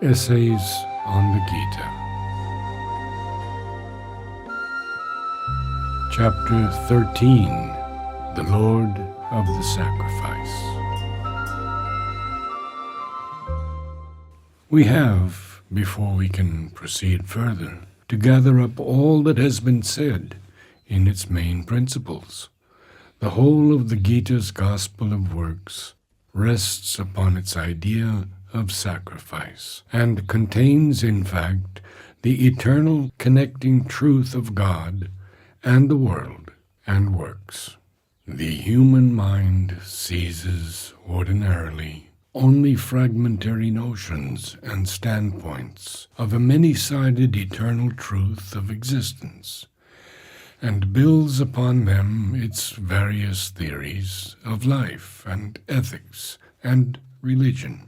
Essays on the Gita. Chapter 13. The Lord of the Sacrifice. We have, before we can proceed further, to gather up all that has been said in its main principles. The whole of the Gita's Gospel of Works rests upon its idea of sacrifice, and contains, in fact, the eternal connecting truth of God and the world and works. The human mind seizes ordinarily only fragmentary notions and standpoints of a many-sided eternal truth of existence, and builds upon them its various theories of life and ethics and religion,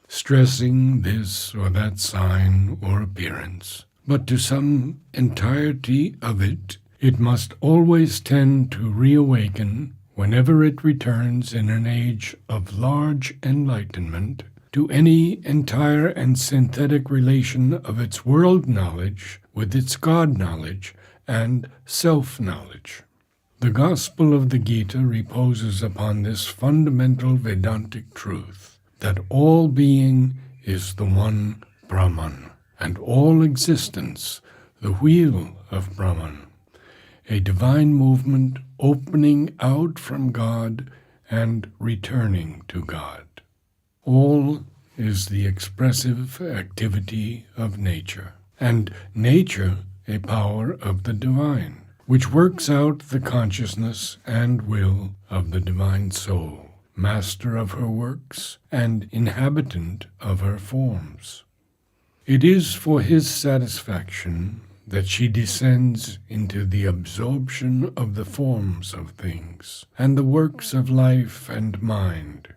stressing this or that sign or appearance. But to some entirety of it, it must always tend to reawaken whenever it returns in an age of large enlightenment to any entire and synthetic relation of its world knowledge with its God knowledge and self-knowledge. The Gospel of the Gita reposes upon this fundamental Vedantic truth, that all being is the one Brahman, and all existence the wheel of Brahman, a divine movement opening out from God and returning to God. All is the expressive activity of nature, and nature a power of the divine, which works out the consciousness and will of the divine soul, master of her works and inhabitant of her forms. It is for his satisfaction that she descends into the absorption of the forms of things and the works of life and mind,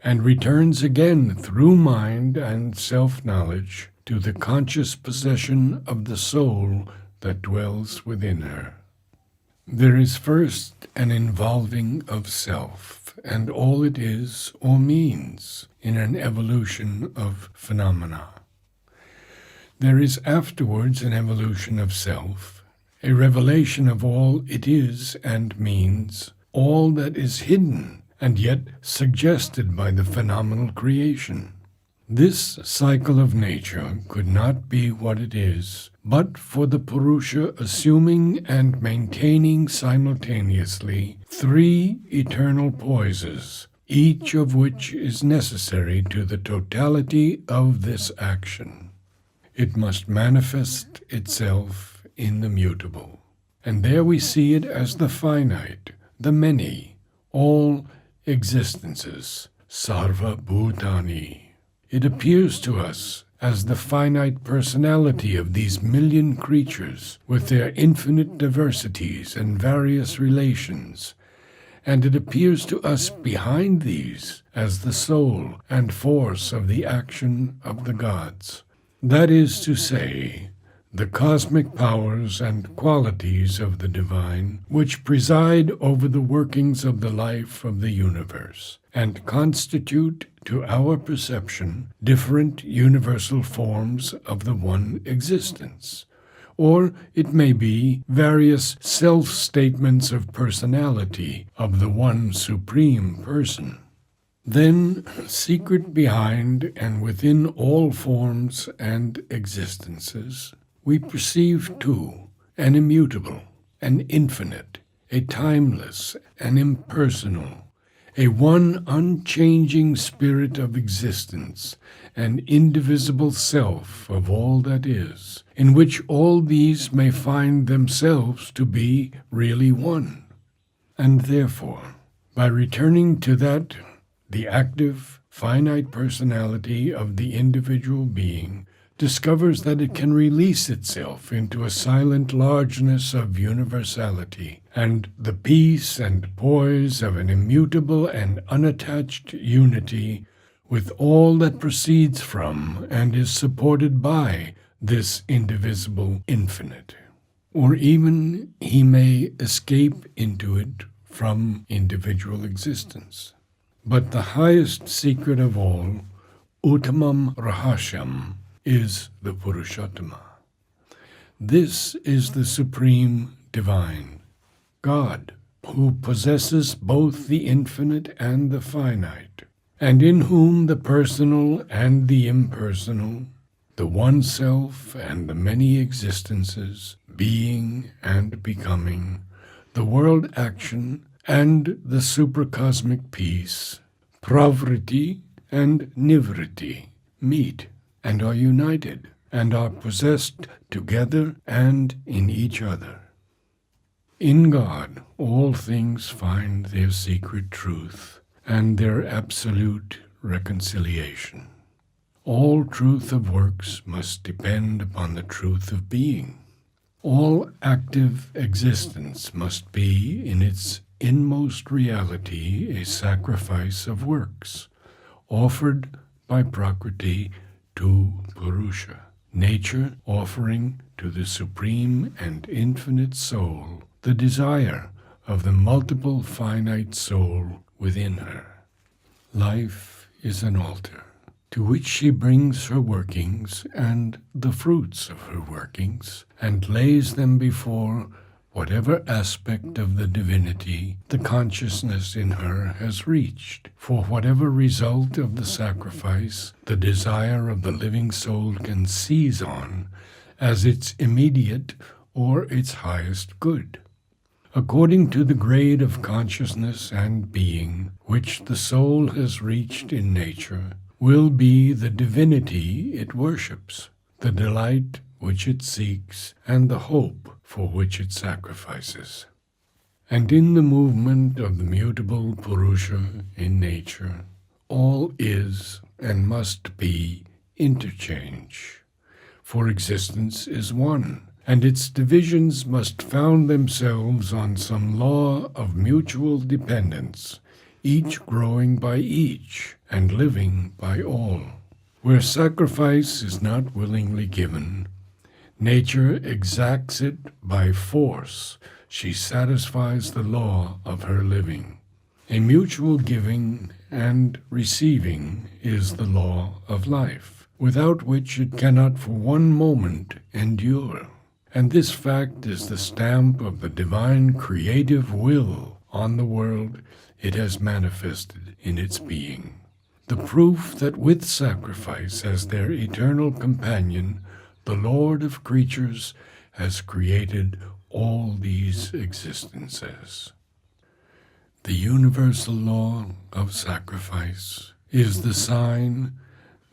and returns again through mind and self-knowledge to the conscious possession of the soul that dwells within her. There is first an involving of self and all it is or means in an evolution of phenomena. There is afterwards an evolution of self, a revelation of all it is and means, all that is hidden and yet suggested by the phenomenal creation. This cycle of nature could not be what it is, but for the Purusha assuming and maintaining simultaneously three eternal poises, each of which is necessary to the totality of this action. It must manifest itself in the mutable, and there we see it as the finite, the many, all existences, sarva bhutani. It appears to us as the finite personality of these million creatures with their infinite diversities and various relations, and it appears to us behind these as the soul and force of the action of the gods. That is to say, the cosmic powers and qualities of the divine which preside over the workings of the life of the universe, and constitute to our perception different universal forms of the one existence, or it may be various self-statements of personality of the one supreme person. Then, secret behind and within all forms and existences, we perceive too an immutable, an infinite, a timeless, an impersonal, a one unchanging spirit of existence, an indivisible self of all that is, in which all these may find themselves to be really one. And therefore, by returning to that, the active, finite personality of the individual being discovers that it can release itself into a silent largeness of universality, and the peace and poise of an immutable and unattached unity with all that proceeds from and is supported by this indivisible infinite. Or even he may escape into it from individual existence. But the highest secret of all, Uttamam Rahasyam, is the Purushottama. This is the supreme divine, God, who possesses both the infinite and the finite, and in whom the personal and the impersonal, the one self and the many existences, being and becoming, the world action and the supracosmic peace, pravriti and nivriti, meet and are united, and are possessed together and in each other. In God, all things find their secret truth and their absolute reconciliation. All truth of works must depend upon the truth of being. All active existence must be, in its inmost reality, a sacrifice of works, offered by Prakriti to Purusha, nature offering to the supreme and infinite soul the desire of the multiple finite soul within her. Life is an altar, to which she brings her workings and the fruits of her workings, and lays them before whatever aspect of the divinity the consciousness in her has reached, for whatever result of the sacrifice the desire of the living soul can seize on as its immediate or its highest good. According to the grade of consciousness and being which the soul has reached in nature, will be the divinity it worships, the delight which it seeks, and the hope for which it sacrifices. And in the movement of the mutable Purusha in nature, all is and must be interchange, for existence is one, and its divisions must found themselves on some law of mutual dependence, each growing by each and living by all. Where sacrifice is not willingly given, nature exacts it by force. She satisfies the law of her living. A mutual giving and receiving is the law of life, without which it cannot for one moment endure. And this fact is the stamp of the divine creative will on the world it has manifested in its being. The proof that with sacrifice as their eternal companion, the Lord of creatures has created all these existences. The universal law of sacrifice is the sign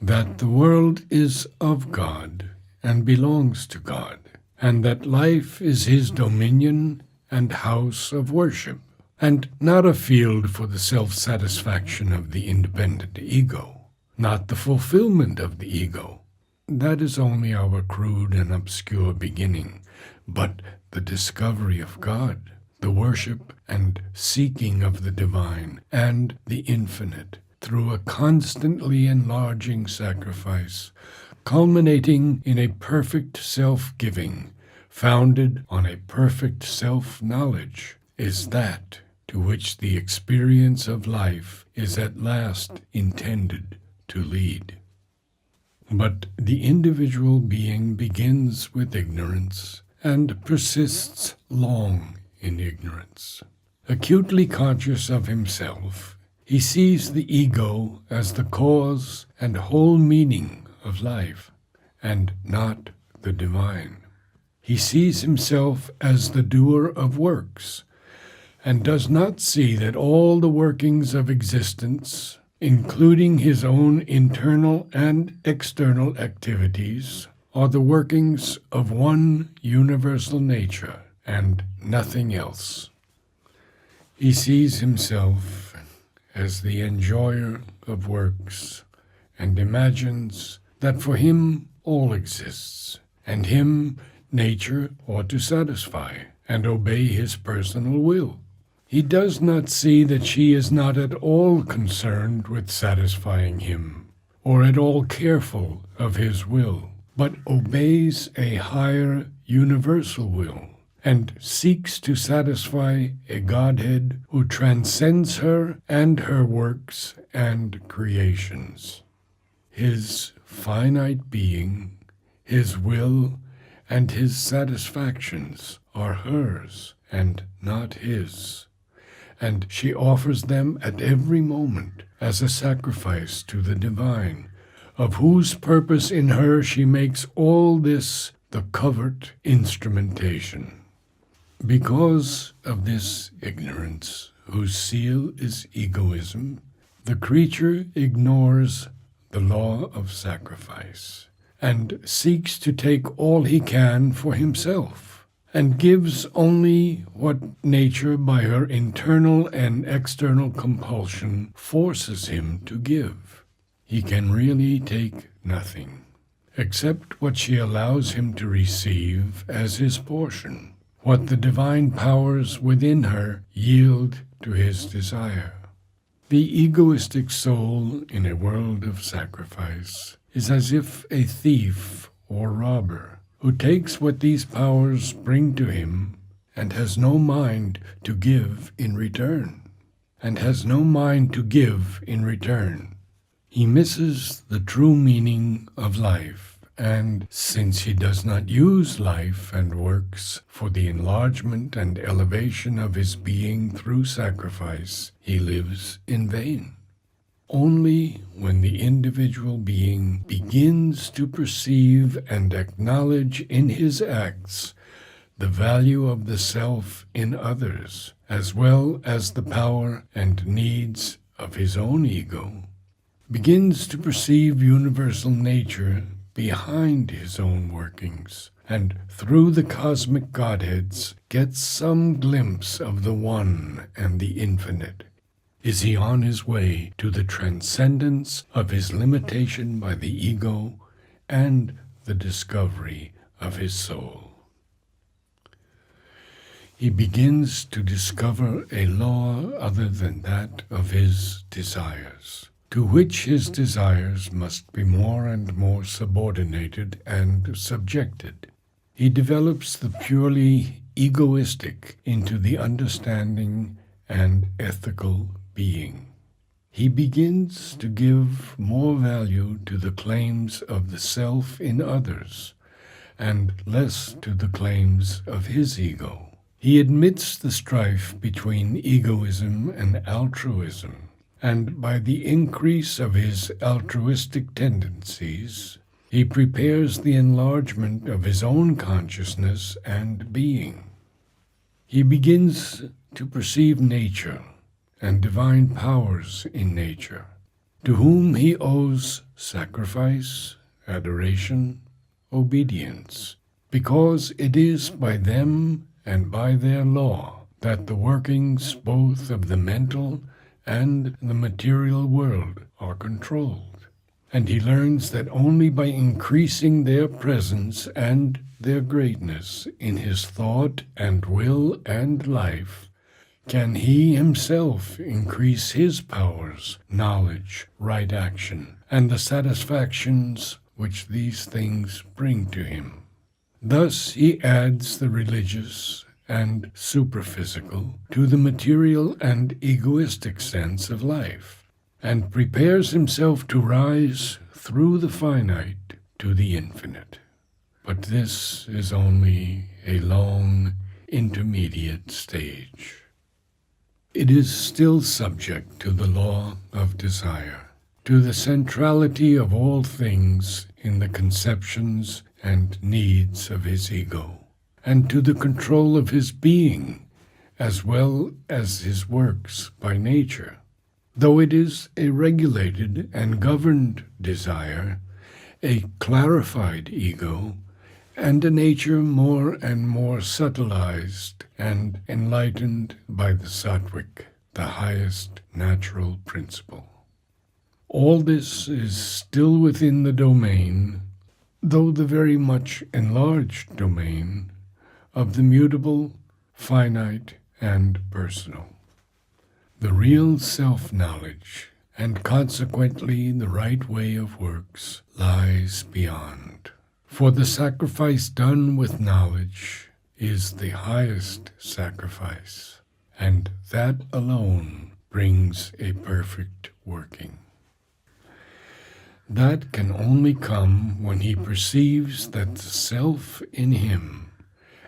that the world is of God and belongs to God, and that life is his dominion and house of worship, and not a field for the self-satisfaction of the independent ego, not the fulfillment of the ego. That is only our crude and obscure beginning, but the discovery of God, the worship and seeking of the divine and the infinite through a constantly enlarging sacrifice, culminating in a perfect self-giving, founded on a perfect self-knowledge, is that to which the experience of life is at last intended to lead. But the individual being begins with ignorance and persists long in ignorance. Acutely conscious of himself, he sees the ego as the cause and whole meaning of life, and not the divine. He sees himself as the doer of works, and does not see that all the workings of existence, including his own internal and external activities, are the workings of one universal nature and nothing else. He sees himself as the enjoyer of works and imagines that for him all exists, and him nature ought to satisfy and obey his personal will. He does not see that she is not at all concerned with satisfying him, or at all careful of his will, but obeys a higher universal will, and seeks to satisfy a Godhead who transcends her and her works and creations. His finite being, his will, and his satisfactions are hers and not his, and she offers them at every moment as a sacrifice to the divine, of whose purpose in her she makes all this the covert instrumentation. Because of this ignorance, whose seal is egoism, the creature ignores the law of sacrifice and seeks to take all he can for himself, and gives only what nature by her internal and external compulsion forces him to give. He can really take nothing, except what she allows him to receive as his portion, what the divine powers within her yield to his desire. The egoistic soul in a world of sacrifice is as if a thief or robber who takes what these powers bring to him and has no mind to give in return. He misses the true meaning of life, and since he does not use life and works for the enlargement and elevation of his being through sacrifice, he lives in vain. Only when the individual being begins to perceive and acknowledge in his acts the value of the self in others, as well as the power and needs of his own ego, begins to perceive universal nature behind his own workings, and through the cosmic Godheads gets some glimpse of the One and the Infinite, is he on his way to the transcendence of his limitation by the ego and the discovery of his soul. He begins to discover a law other than that of his desires, to which his desires must be more and more subordinated and subjected. He develops the purely egoistic into the understanding and ethical being. He begins to give more value to the claims of the self in others, and less to the claims of his ego. He admits the strife between egoism and altruism, and by the increase of his altruistic tendencies, he prepares the enlargement of his own consciousness and being. He begins to perceive nature and divine powers in nature, to whom he owes sacrifice, adoration, obedience, because it is by them and by their law that the workings both of the mental and the material world are controlled. And he learns that only by increasing their presence and their greatness in his thought and will and life can he himself increase his powers, knowledge, right action, and the satisfactions which these things bring to him. Thus he adds the religious and superphysical to the material and egoistic sense of life, and prepares himself to rise through the finite to the infinite. But this is only a long intermediate stage. It is still subject to the law of desire, to the centrality of all things in the conceptions and needs of his ego, and to the control of his being, as well as his works by nature. Though it is a regulated and governed desire, a clarified ego, and a nature more and more subtilized and enlightened by the sattvic, the highest natural principle. All this is still within the domain, though the very much enlarged domain, of the mutable, finite, and personal. The real self-knowledge, and consequently the right way of works, lies beyond. For the sacrifice done with knowledge is the highest sacrifice, and that alone brings a perfect working. That can only come when he perceives that the self in him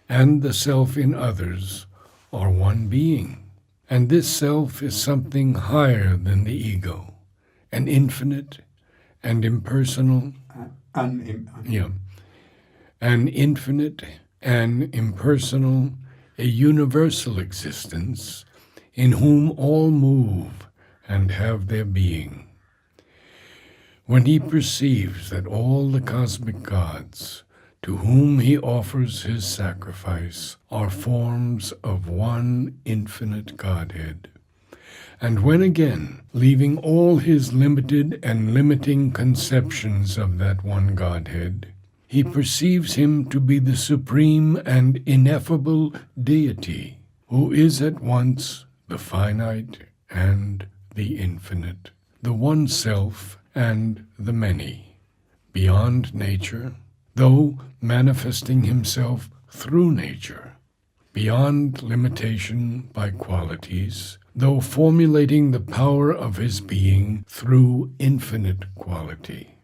and the self in others are one being. And this self is something higher than the ego, an infinite and impersonal, an infinite and impersonal, a universal existence in whom all move and have their being. When he perceives that all the cosmic gods to whom he offers his sacrifice are forms of one infinite Godhead, and when again, leaving all his limited and limiting conceptions of that one Godhead, he perceives him to be the supreme and ineffable deity, who is at once the finite and the infinite, the one self and the many, beyond nature, though manifesting himself through nature, beyond limitation by qualities, though formulating the power of his being through infinite quality.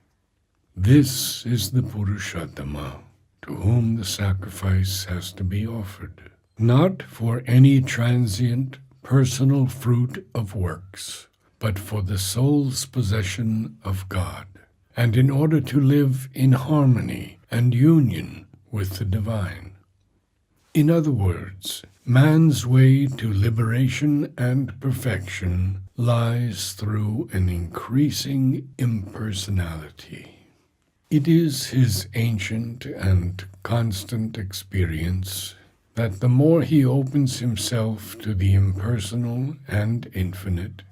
This is the Purushottama, to whom the sacrifice has to be offered, not for any transient personal fruit of works, but for the soul's possession of God, and in order to live in harmony and union with the divine. In other words, man's way to liberation and perfection lies through an increasing impersonality. It is his ancient and constant experience that the more he opens himself to the impersonal and infinite,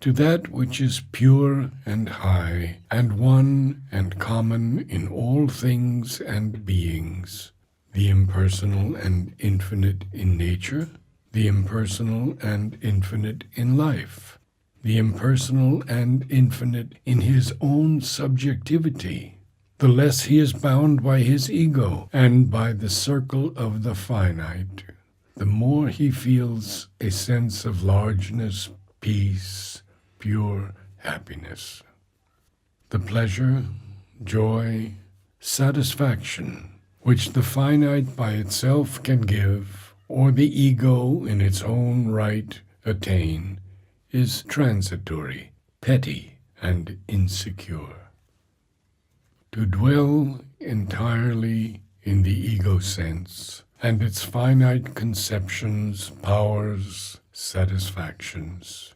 to that which is pure and high, and one and common in all things and beings, the impersonal and infinite in nature, the impersonal and infinite in life, the impersonal and infinite in his own subjectivity, the less he is bound by his ego and by the circle of the finite, the more he feels a sense of largeness, peace, pure happiness. The pleasure, joy, satisfaction, which the finite by itself can give, or the ego in its own right attain, is transitory, petty, and insecure. To dwell entirely in the ego sense and its finite conceptions, powers, satisfactions,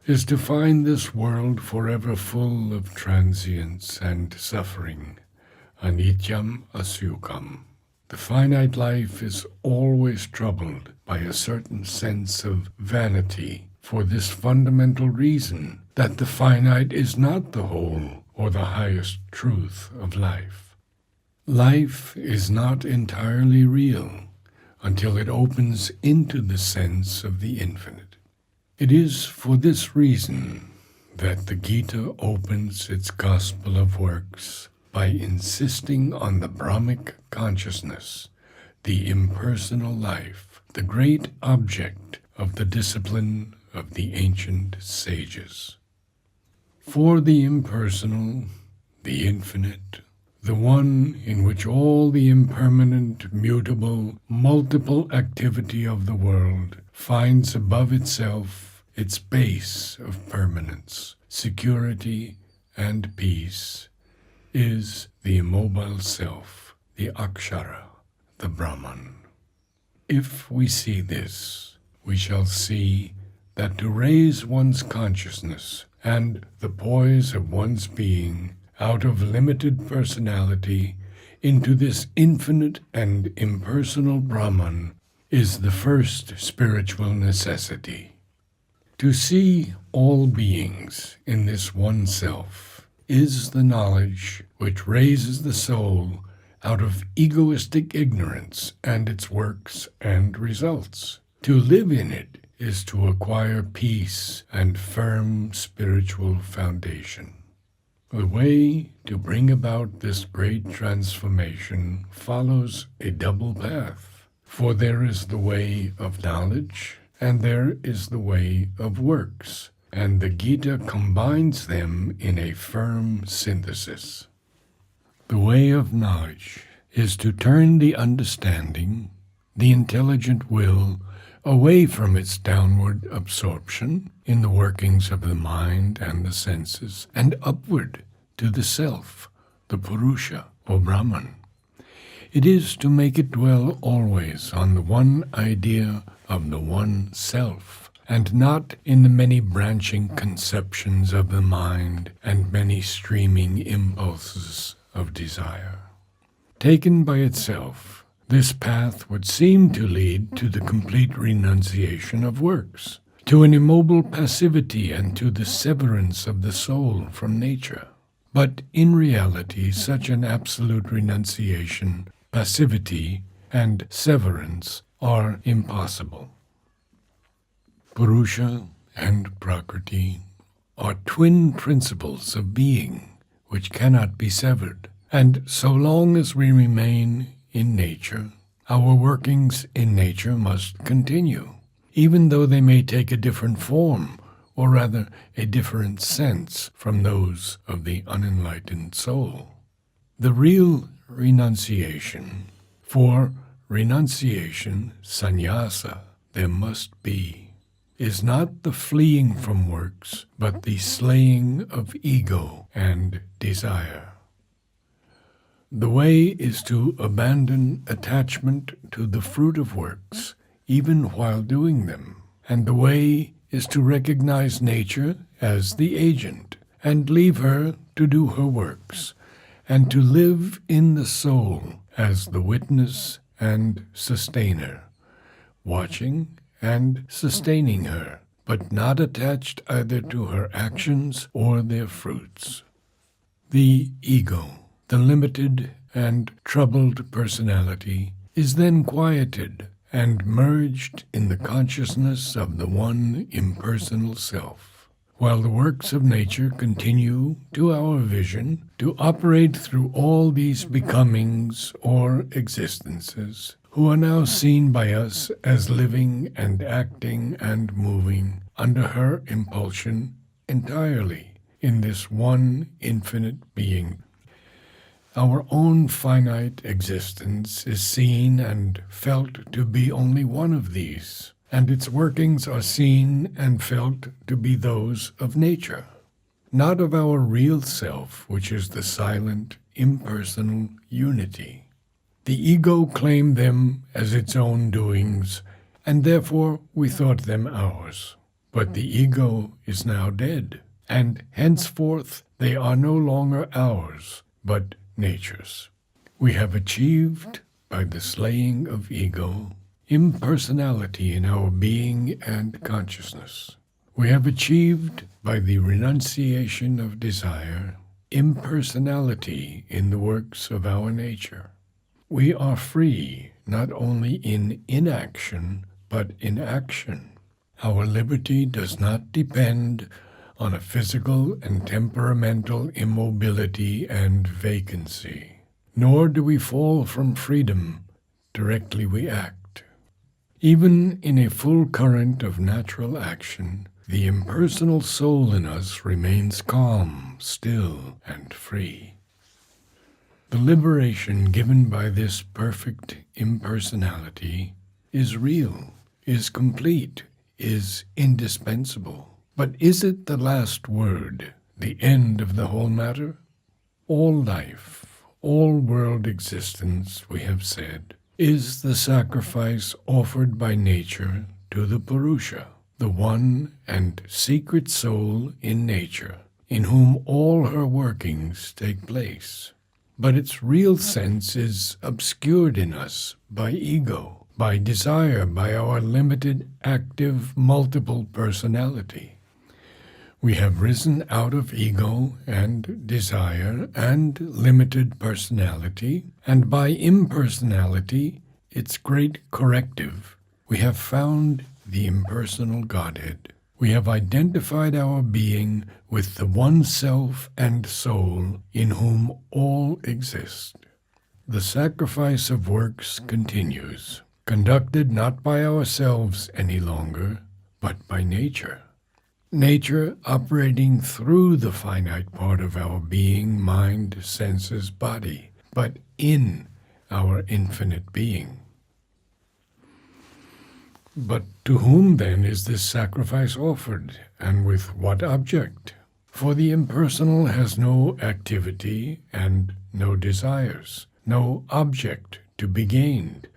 is to find this world forever full of transience and suffering, anityam asukam. The finite life is always troubled by a certain sense of vanity for this fundamental reason that the finite is not the whole or the highest truth of life. Life is not entirely real until it opens into the sense of the infinite. It is for this reason that the Gita opens its Gospel of Works by insisting on the Brahmic consciousness, the impersonal life, the great object of the discipline of the ancient sages. For the impersonal, the infinite, the one in which all the impermanent, mutable, multiple activity of the world finds above itself its base of permanence, security, and peace, is the immobile self, the Akshara, the Brahman. If we see this, we shall see that to raise one's consciousness and the poise of one's being out of limited personality into this infinite and impersonal Brahman is the first spiritual necessity. To see all beings in this one self is the knowledge which raises the soul out of egoistic ignorance and its works and results. To live in it is to acquire peace and firm spiritual foundation. The way to bring about this great transformation follows a double path, for there is the way of knowledge, and there is the way of works, and the Gita combines them in a firm synthesis. The way of knowledge is to turn the understanding, the intelligent will, away from its downward absorption in the workings of the mind and the senses, and upward to the self, the Purusha, or Brahman. It is to make it dwell always on the one idea of the one self, and not in the many branching conceptions of the mind and many streaming impulses of desire. Taken by itself, this path would seem to lead to the complete renunciation of works, to an immobile passivity and to the severance of the soul from nature. But in reality, such an absolute renunciation, passivity, and severance are impossible. Purusha and Prakriti are twin principles of being which cannot be severed, and so long as we remain in nature, our workings in nature must continue, even though they may take a different form, or rather a different sense from those of the unenlightened soul. The real renunciation, for renunciation, sannyasa, there must be, is not the fleeing from works, but the slaying of ego and desire. The way is to abandon attachment to the fruit of works, even while doing them, and the way is to recognize nature as the agent, and leave her to do her works, and to live in the soul as the witness and sustainer, watching and sustaining her, but not attached either to her actions or their fruits. The ego, the limited and troubled personality, is then quieted and merged in the consciousness of the one impersonal self, while the works of nature continue, to our vision, to operate through all these becomings or existences, who are now seen by us as living and acting and moving under her impulsion entirely in this one infinite being. Our own finite existence is seen and felt to be only one of these, and its workings are seen and felt to be those of nature, not of our real self, which is the silent, impersonal unity. The ego claimed them as its own doings, and therefore we thought them ours. But the ego is now dead, and henceforth they are no longer ours, but nature's. We have achieved, by the slaying of ego, impersonality in our being and consciousness. We have achieved, by the renunciation of desire, impersonality in the works of our nature. We are free not only in inaction, but in action. Our liberty does not depend on a physical and temperamental immobility and vacancy, nor do we fall from freedom directly we act. Even in a full current of natural action, the impersonal soul in us remains calm, still, and free. The liberation given by this perfect impersonality is real, is complete, is indispensable. But is it the last word, the end of the whole matter? All life, all world existence, we have said, is the sacrifice offered by nature to the Purusha, the one and secret soul in nature, in whom all her workings take place. But its real sense is obscured in us by ego, by desire, by our limited, active, multiple personality. We have risen out of ego and desire and limited personality, and by impersonality, its great corrective, we have found the impersonal Godhead. We have identified our being with the one self and soul in whom all exist. The sacrifice of works continues, conducted not by ourselves any longer, but by nature. nature operating through the finite part of our being, mind, senses, body, but in our infinite being. But to whom then is this sacrifice offered, and with what object? For the impersonal has no activity and no desires, no object to be gained,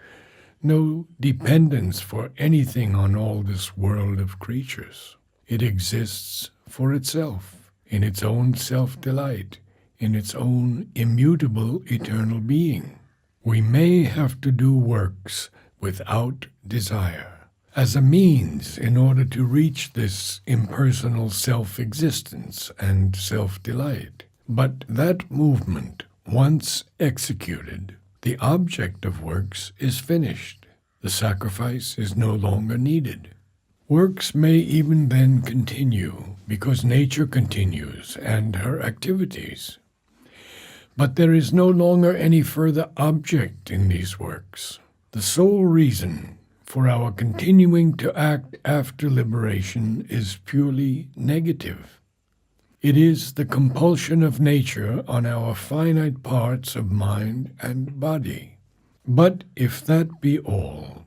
no dependence for anything on all this world of creatures. It exists for itself, in its own self-delight, in its own immutable eternal being. We may have to do works without desire, as a means in order to reach this impersonal self-existence and self-delight. But that movement, once executed, the object of works is finished. The sacrifice is no longer needed. Works may even then continue, because nature continues and her activities. But there is no longer any further object in these works. The sole reason for our continuing to act after liberation is purely negative. It is the compulsion of nature on our finite parts of mind and body. But if that be all,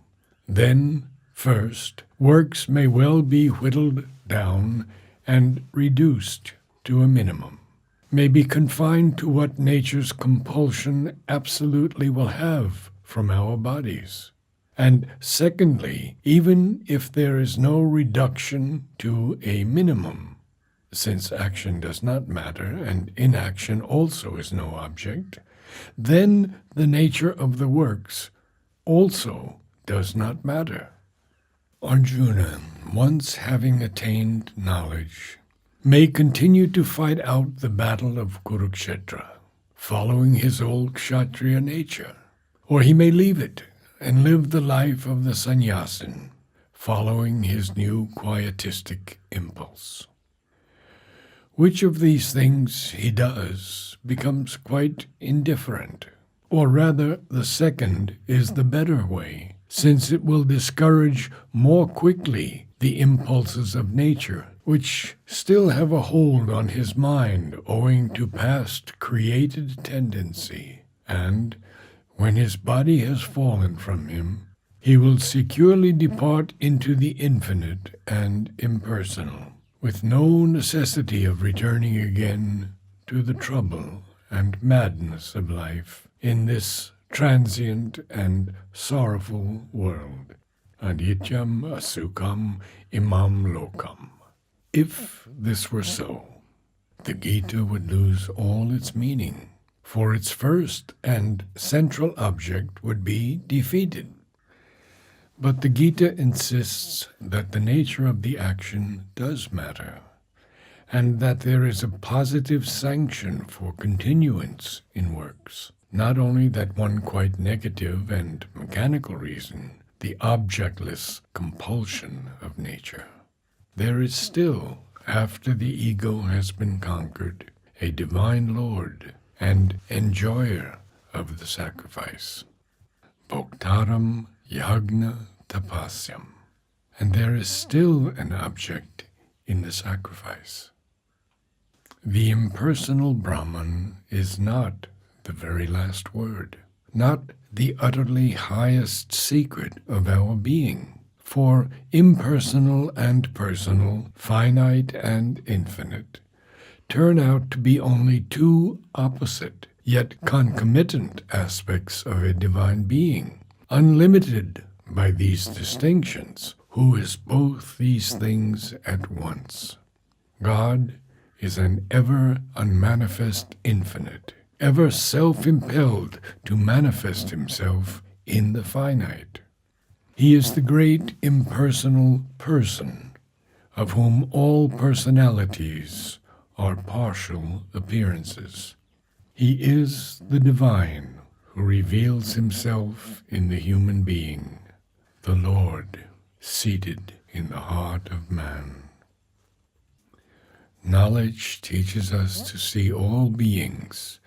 then, first, works may well be whittled down and reduced to a minimum, may be confined to what nature's compulsion absolutely will have from our bodies. And secondly, even if there is no reduction to a minimum, since action does not matter and inaction also is no object, then the nature of the works also does not matter. Arjuna, once having attained knowledge, may continue to fight out the battle of Kurukshetra, following his old Kshatriya nature, or he may leave it and live the life of the sannyasin, following his new quietistic impulse. Which of these things he does becomes quite indifferent, or rather the second is the better way, since it will discourage more quickly the impulses of nature, which still have a hold on his mind owing to past created tendency, and when his body has fallen from him, he will securely depart into the infinite and impersonal, with no necessity of returning again to the trouble and madness of life in this transient and sorrowful world. Anityam asukam imam lokam. If this were so, the Gita would lose all its meaning, for its first and central object would be defeated. But the Gita insists that the nature of the action does matter, and that there is a positive sanction for continuance in works, not only that one quite negative and mechanical reason, the objectless compulsion of nature. There is still, after the ego has been conquered, a divine Lord and enjoyer of the sacrifice. Bhoktaram yagna tapasyam. And there is still an object in the sacrifice. The impersonal Brahman is not the very last word, not the utterly highest secret of our being. For impersonal and personal, finite and infinite, turn out to be only two opposite, yet concomitant aspects of a divine being, unlimited by these distinctions, who is both these things at once. God is an ever unmanifest infinite, ever self-impelled to manifest himself in the finite. He is the great impersonal person, of whom all personalities are partial appearances. He is the divine who reveals himself in the human being, the Lord seated in the heart of man. Knowledge teaches us to see all beings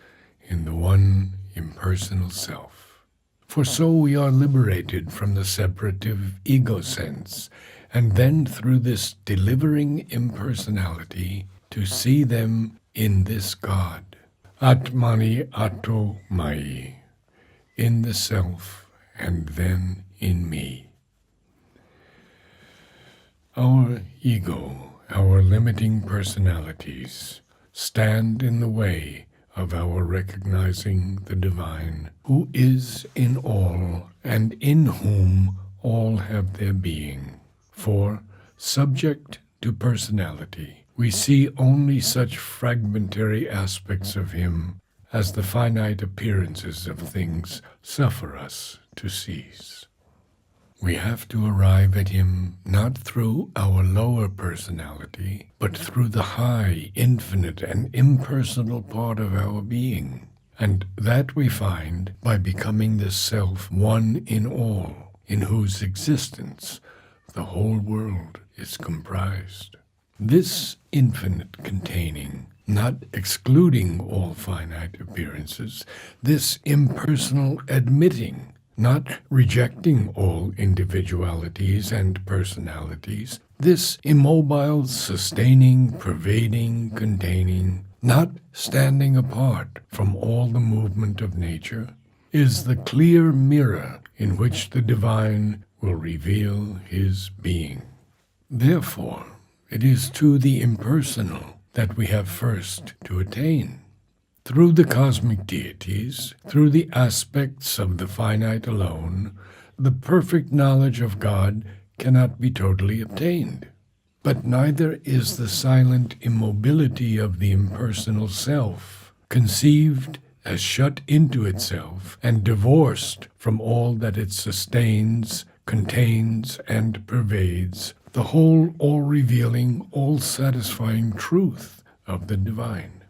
in the one impersonal self. For so we are liberated from the separative ego sense and then through this delivering impersonality to see them in this God. Atmani Atto Mai, in the self and then in me. Our ego, our limiting personalities, stand in the way of our recognizing the divine, who is in all and in whom all have their being. For, subject to personality, we see only such fragmentary aspects of him as the finite appearances of things suffer us to seize. We have to arrive at him not through our lower personality, but through the high, infinite, and impersonal part of our being. And that we find by becoming the self one in all, in whose existence the whole world is comprised. This infinite containing, not excluding all finite appearances, this impersonal admitting, not rejecting all individualities and personalities, this immobile, sustaining, pervading, containing, not standing apart from all the movement of nature, is the clear mirror in which the divine will reveal his being. Therefore, it is to the impersonal that we have first to attain. Through the cosmic deities, through the aspects of the finite alone, the perfect knowledge of God cannot be totally obtained. But neither is the silent immobility of the impersonal self, conceived as shut into itself and divorced from all that it sustains, contains, and pervades, the whole all-revealing, all-satisfying truth of the divine.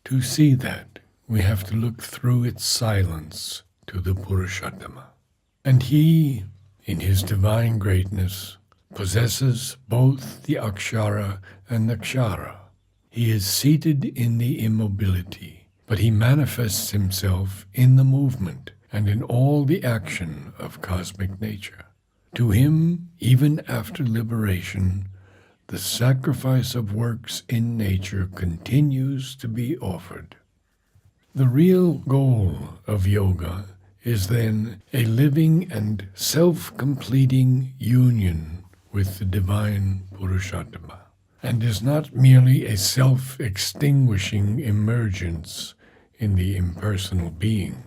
To see that, we have to look through its silence to the Purushottama. And he, in his divine greatness, possesses both the Akshara and the Kshara. He is seated in the immobility, but he manifests himself in the movement and in all the action of cosmic nature. To him, even after liberation, the sacrifice of works in nature continues to be offered. The real goal of yoga is then a living and self-completing union with the divine Purushottama, and is not merely a self-extinguishing emergence in the impersonal being.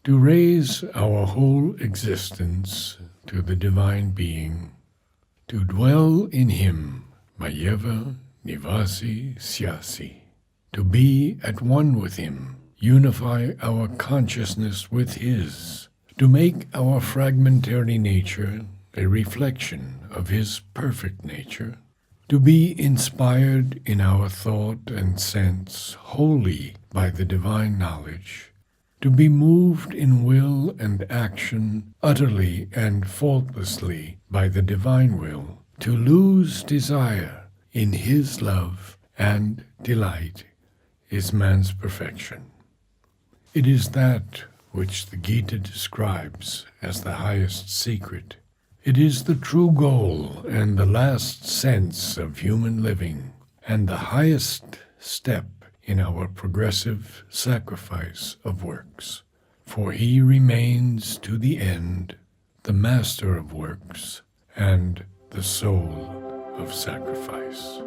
To raise our whole existence to the divine being, to dwell in him, Mayeva Nivasi Syasi, to be at one with him, unify our consciousness with his, to make our fragmentary nature a reflection of his perfect nature, to be inspired in our thought and sense wholly by the divine knowledge, to be moved in will and action utterly and faultlessly by the divine will, to lose desire in his love and delight is man's perfection. It is that which the Gita describes as the highest secret. It is the true goal and the last sense of human living, and the highest step in our progressive sacrifice of works. For he remains to the end the master of works and the soul of sacrifice.